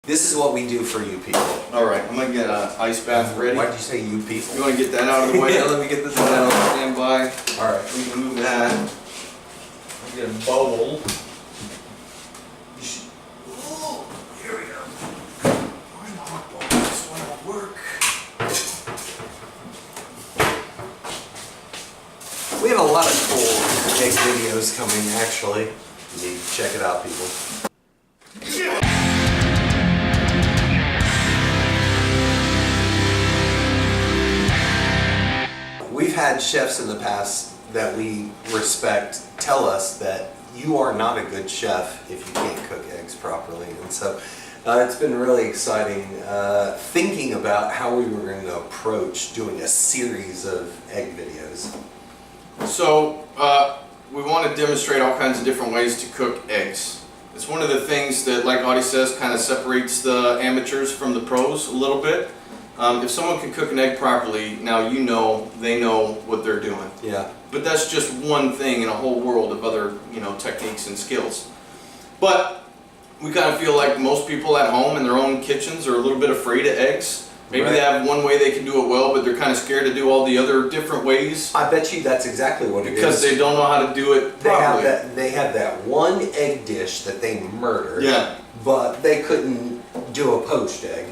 This is what we do for you people. Alright, I'm gonna get an ice bath ready. Why'd you say you people? You wanna get that out of the way? Yeah, let me get this one out. Stand by. Alright. We can move that. Get a bowl. Oh, here we go. Where's the hot bowl? This one will work. We have a lot of cool egg videos coming, actually. You need to check it out, people. We've had chefs in the past that we respect tell us that you are not a good chef if you can't cook eggs properly. And so it's been really exciting thinking about how we were going to approach doing a series of egg videos. So, we want to demonstrate all kinds of different ways to cook eggs. It's one of the things that, like Audie says, kind of separates the amateurs from the pros a little bit. If someone can cook an egg properly, now you know they know what they're doing. Yeah. But that's just one thing in a whole world of other, techniques and skills. But we kind of feel like most people at home in their own kitchens are a little bit afraid of eggs. Maybe Right. they have one way they can do it well, but they're kind of scared to do all the other different ways. I bet you that's exactly what it is. Because they don't know how to do it properly. They have that one egg dish that they murdered. Yeah. But they couldn't do a poached egg.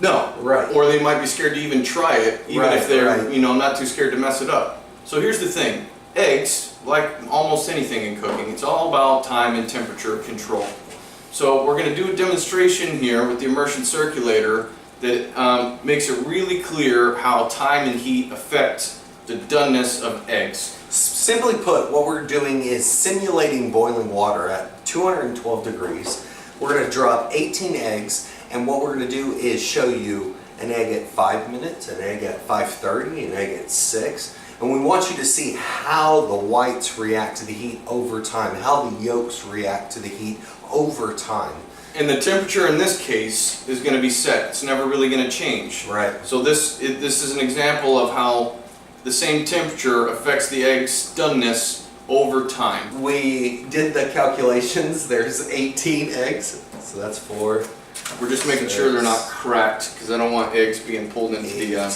No. Right. Or they might be scared to even try it, even Right, if they're, right. not too scared to mess it up. So here's the thing. Eggs, like almost anything in cooking, it's all about time and temperature control. So we're going to do a demonstration here with the immersion circulator that makes it really clear how time and heat affect the doneness of eggs. Simply put, what we're doing is simulating boiling water at 212 degrees. We're going to drop 18 eggs, and what we're going to do is show you an egg at 5 minutes, an egg at 5:30, an egg at 6. And we want you to see how the whites react to the heat over time, how the yolks react to the heat over time. And the temperature in this case is going to be set. It's never really going to change. Right. So this is an example of how the same temperature affects the egg's doneness over time. We did the calculations. There's 18 eggs, so that's 4. We're just making sure they're not cracked because I don't want eggs being pulled into the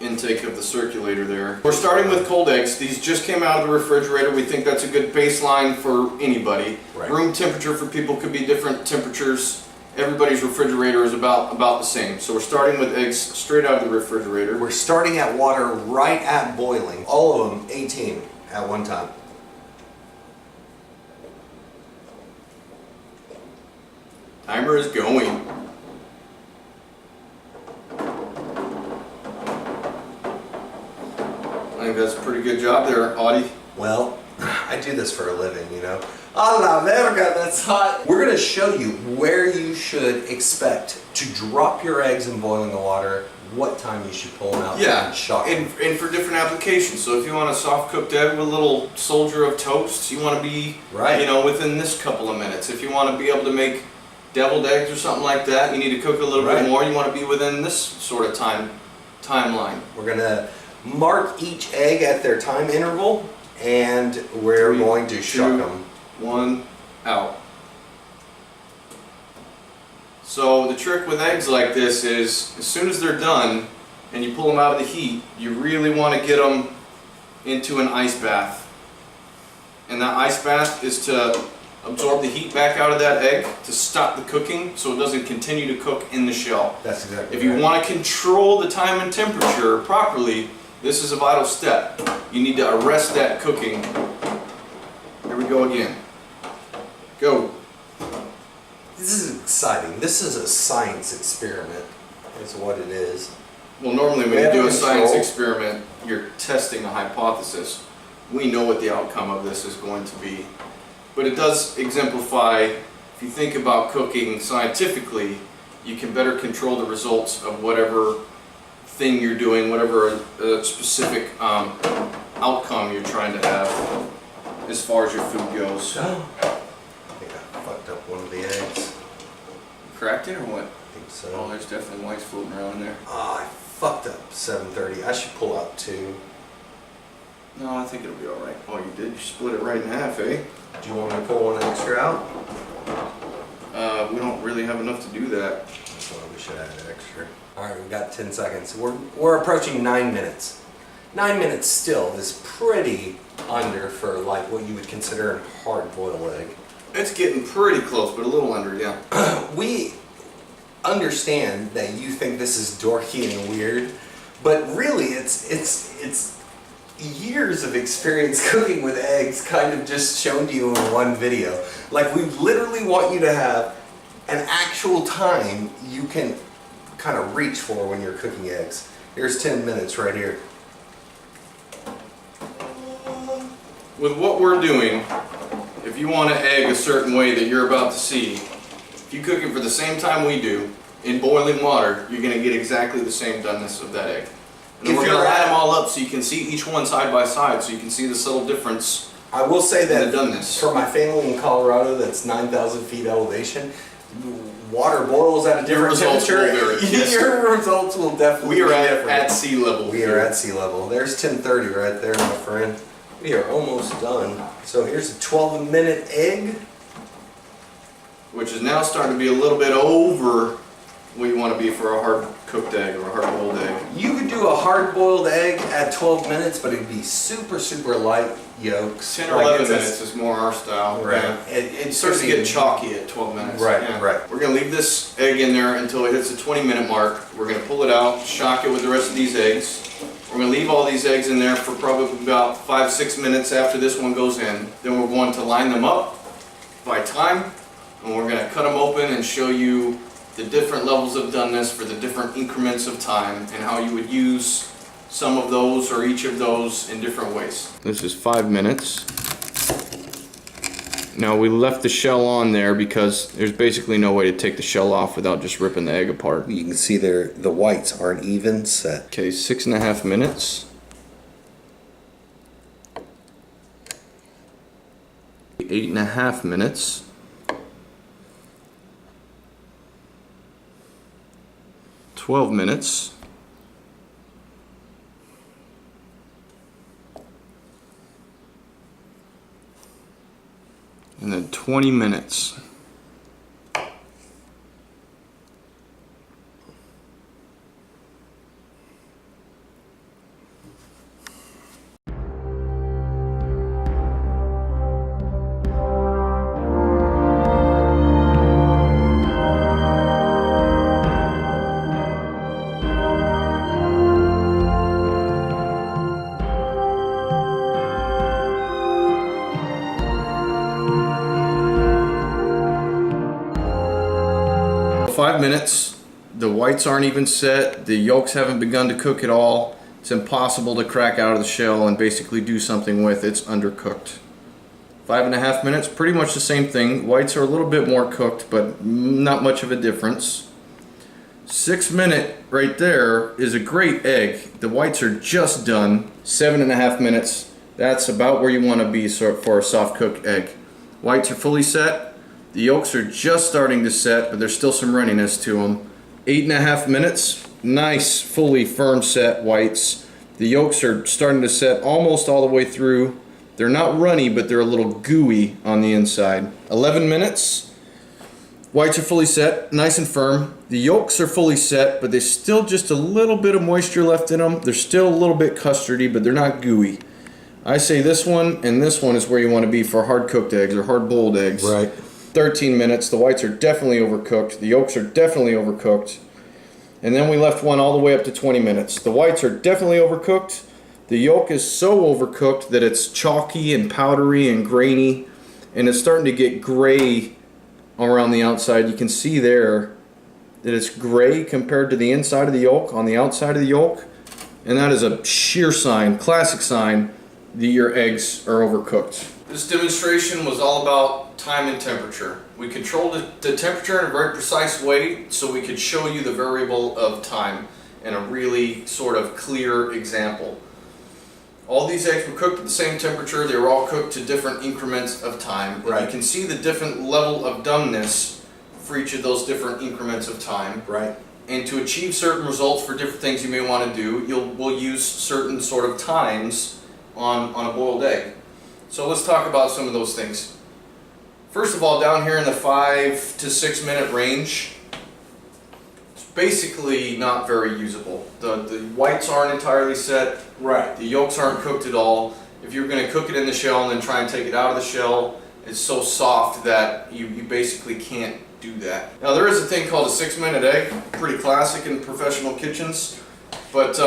intake of the circulator there. We're starting with cold eggs. These just came out of the refrigerator. We think that's a good baseline for anybody. Right. Room temperature for people could be different temperatures. Everybody's refrigerator is about the same. So we're starting with eggs straight out of the refrigerator. We're starting at water right at boiling. All of them 18 at one time. Timer is going. I think that's a pretty good job there, Audie. Well, I do this for a living, A la verga, that's hot. We're going to show you where you should expect to drop your eggs in boiling water, what time you should pull them out and shock them. And for different applications. So if you want a soft cooked egg with a little soldier of toast, you want to be, within this couple of minutes. If you want to be able to make deviled eggs or something like that, you need to cook a little bit more. You want to be within this sort of timeline. We're going to mark each egg at their time interval, and we're going to shock them. 1, out. So the trick with eggs like this is, as soon as they're done and you pull them out of the heat, you really want to get them into an ice bath. And that ice bath is to absorb the heat back out of that egg, to stop the cooking so it doesn't continue to cook in the shell. That's exactly If you want to control the time and temperature properly, this is a vital step. You need to arrest that cooking. Here we go again. Go. This is exciting. This is a science experiment, is what it is. Well, normally when you do a science experiment, you're testing a hypothesis. We know what the outcome of this is going to be. But it does exemplify, if you think about cooking scientifically, you can better control the results of whatever thing you're doing, whatever specific outcome you're trying to have as far as your food goes. Oh. I think I fucked up one of the eggs. Cracked it or what? I think so. Oh, there's definitely whites floating around in there. Oh, I fucked up 7:30. I should pull out 2. No, I think it'll be alright. Oh, you did? You split it right in half, eh? Do you want me to pull one extra out? we don't really have enough to do that. That's why we should add extra. All right, we got 10 seconds. We're approaching 9 minutes. 9 minutes still is pretty under for like what you would consider a hard-boiled egg. It's getting pretty close, but a little under, yeah. We understand that you think this is dorky and weird, but really it's years of experience cooking with eggs kind of just shown to you in one video. Like, we literally want you to have an actual time you can kind of reach for when you're cooking eggs. Here's 10 minutes right here. With what we're doing, if you want to egg a certain way that you're about to see, if you cook it for the same time we do, in boiling water, you're going to get exactly the same doneness of that egg. And then we're going to line them all up so you can see each one side by side, so you can see the subtle difference. I will say that the doneness. For my family in Colorado that's 9,000 feet elevation, water boils at a different temperature. Your results will definitely be different. We are at sea level. We are at sea level. There's 10:30 right there, my friend. We are almost done. So here's a 12-minute egg. Which is now starting to be a little bit over what you want to be for a hard-cooked egg or a hard-boiled egg. You could do a hard-boiled egg at 12 minutes, but it'd be super, super light yolks. 10 or 11 minutes is more our style. Right. Yeah. It starts to get chalky at 12 minutes. Right, yeah. right. We're going to leave this egg in there until it hits the 20-minute mark. We're going to pull it out, shock it with the rest of these eggs. We're going to leave all these eggs in there for probably about 5-6 minutes after this one goes in. Then we're going to line them up by time, and we're going to cut them open and show you the different levels of doneness for the different increments of time and how you would use some of those or each of those in different ways. This is 5 minutes. Now we left the shell on there because there's basically no way to take the shell off without just ripping the egg apart. You can see there the whites aren't even set. Okay, 6.5 minutes. 8.5 minutes. 12 minutes. And then 20 minutes. Five minutes, the whites aren't even set, the yolks haven't begun to cook at all. It's impossible to crack out of the shell and basically do something with. It's undercooked. 5.5 minutes, pretty much the same thing. Whites are a little bit more cooked, but not much of a difference. 6 minute right there is a great egg. The whites are just done. 7.5 minutes, that's about where you want to be for a soft cooked egg. Whites are fully set. The yolks are just starting to set, but there's still some runniness to them. 8.5 minutes, nice, fully firm set whites. The yolks are starting to set almost all the way through. They're not runny, but they're a little gooey on the inside. 11 minutes, whites are fully set, nice and firm. The yolks are fully set, but there's still just a little bit of moisture left in them. They're still a little bit custardy, but they're not gooey. I say this one and this one is where you want to be for hard-cooked eggs or hard-boiled eggs. Right. 13 minutes, the whites are definitely overcooked, the yolks are definitely overcooked, and then we left one all the way up to 20 minutes. The whites are definitely overcooked, the yolk is so overcooked that it's chalky and powdery and grainy, and it's starting to get gray around the outside. You can see there that it's gray compared to the inside of the yolk, on the outside of the yolk, and that is a sheer sign, classic sign, that your eggs are overcooked. This demonstration was all about time and temperature. We controlled the temperature in a very precise way so we could show you the variable of time in a really sort of clear example. All these eggs were cooked at the same temperature. They were all cooked to different increments of time. Right. You can see the different level of doneness for each of those different increments of time. Right. And to achieve certain results for different things you may want to do, we'll use certain sort of times on a boiled egg. So let's talk about some of those things. First of all, down here in the 5 to 6 minute range, it's basically not very usable. The whites aren't entirely set. Right. The yolks aren't cooked at all. If you're going to cook it in the shell and then try and take it out of the shell, it's so soft that you basically can't do that. Now there is a thing called a 6 minute egg, pretty classic in professional kitchens, but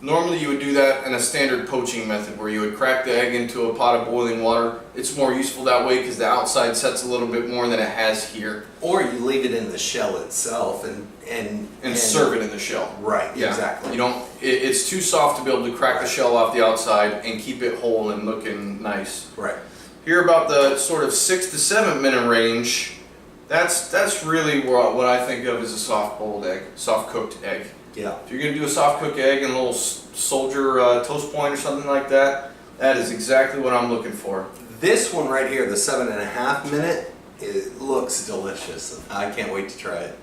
normally you would do that in a standard poaching method where you would crack the egg into a pot of boiling water. It's more useful that way because the outside sets a little bit more than it has here. Or you leave it in the shell itself and serve it in the shell. Right, Yeah. exactly. You don't. It's too soft to be able to crack the shell off the outside and keep it whole and looking nice. Right. Here about the sort of 6 to 7 minute range, that's really what I think of as a soft boiled egg, soft cooked egg. Yeah. If you're gonna do a soft cooked egg and a little soldier toast point or something like that, that is exactly what I'm looking for. This one right here, the 7.5 minute, it looks delicious. I can't wait to try it.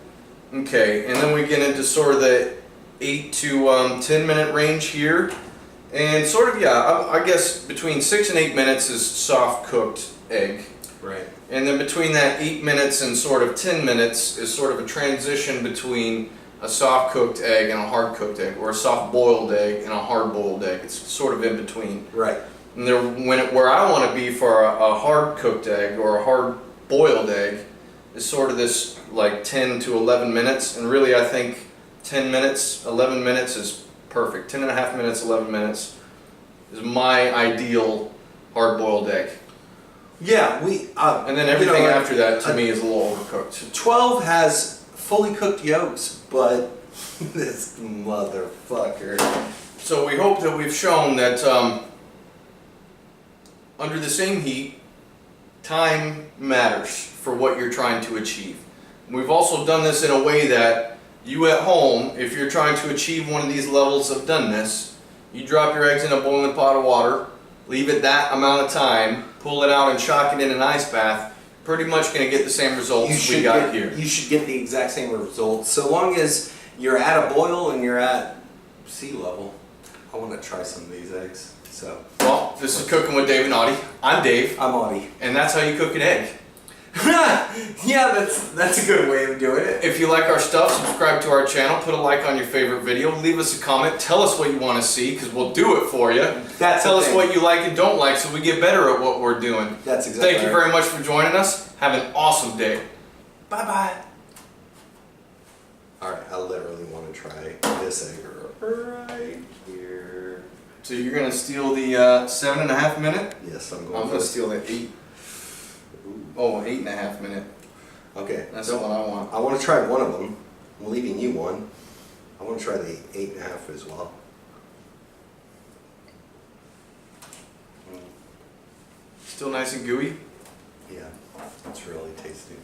Okay, and then we get into sort of the 8 to 10 minute range here. And sort of, yeah, I guess between 6 and 8 minutes is soft cooked egg. Right. And then between that 8 minutes and sort of 10 minutes is sort of a transition between a soft cooked egg and a hard cooked egg, or a soft boiled egg and a hard boiled egg. It's sort of in between. Right. And there, where I want to be for a hard cooked egg or a hard boiled egg is sort of this like 10 to 11 minutes. And really I think 10 minutes, 11 minutes is perfect. 10 and a half minutes, 11 minutes is my ideal hard boiled egg. Yeah, And then everything after that to me is a little overcooked. 12 has fully cooked yolks, but this motherfucker. So we hope that we've shown that under the same heat, time matters for what you're trying to achieve. We've also done this in a way that you at home, if you're trying to achieve one of these levels of doneness, you drop your eggs in a boiling pot of water, leave it that amount of time, pull it out and shock it in an ice bath, pretty much going to get the same results we got here. You should get the exact same results, so long as you're at a boil and you're at sea level. I want to try some of these eggs. So, well, this is Cooking with Dave and Audie. I'm Dave. I'm Audie. And that's how you cook an egg. Yeah, that's a good way of doing it. If you like our stuff, subscribe to our channel, put a like on your favorite video, leave us a comment, tell us what you want to see, because we'll do it for you. Tell us what you like and don't like so we get better at what we're doing. That's exactly Thank you very much for joining us. Have an awesome day. Bye-bye. Alright, I literally want to try this egg right here. So you're going to steal the 7.5 minute? Yes, I'm going to steal the 8. Oh, 8.5 minute. Okay. That's the one I want. I want to try one of them. I'm leaving you one. I want to try the 8.5 as well. Still nice and gooey? Yeah, it's really tasty.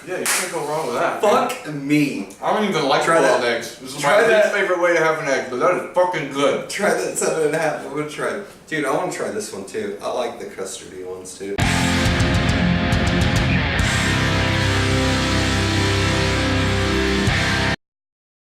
Yeah, you can't go wrong with that. Fuck me. I don't even like boiled eggs. This is my least favorite way to have an egg, but that is fucking good. Try that 7.5. I'm gonna try. Dude, I want to try this one too. I like the custardy ones too.